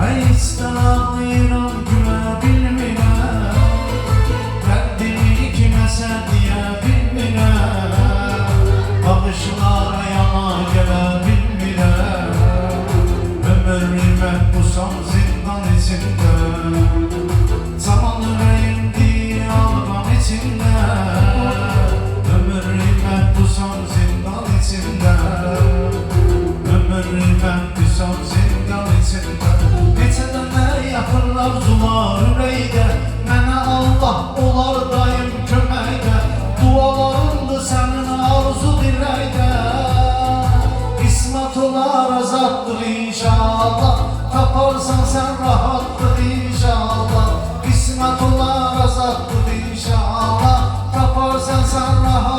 Ayıstan ağlayıram, gülə bilmirəm. Qəddimi kiməsə deyə bilmirəm. Baxışlara yana gələ bilmirəm. Ömrümə pusam zindan içində. Zaman ürəyimdir alqan içində. Ömrümə pusam zindan içində. Ömrümə pusam zindan içində. Neçə dənə yaxırlar zular ürəkdə. Mənə Allah olar daim köməkdə. Dualarımdır sənin arzu diləkdə. Qismət olar azaddır inşallah. Taparsan sən rahatdır inşallah. Qismət olar azaddır inşallah. Taparsan sən rahatdır.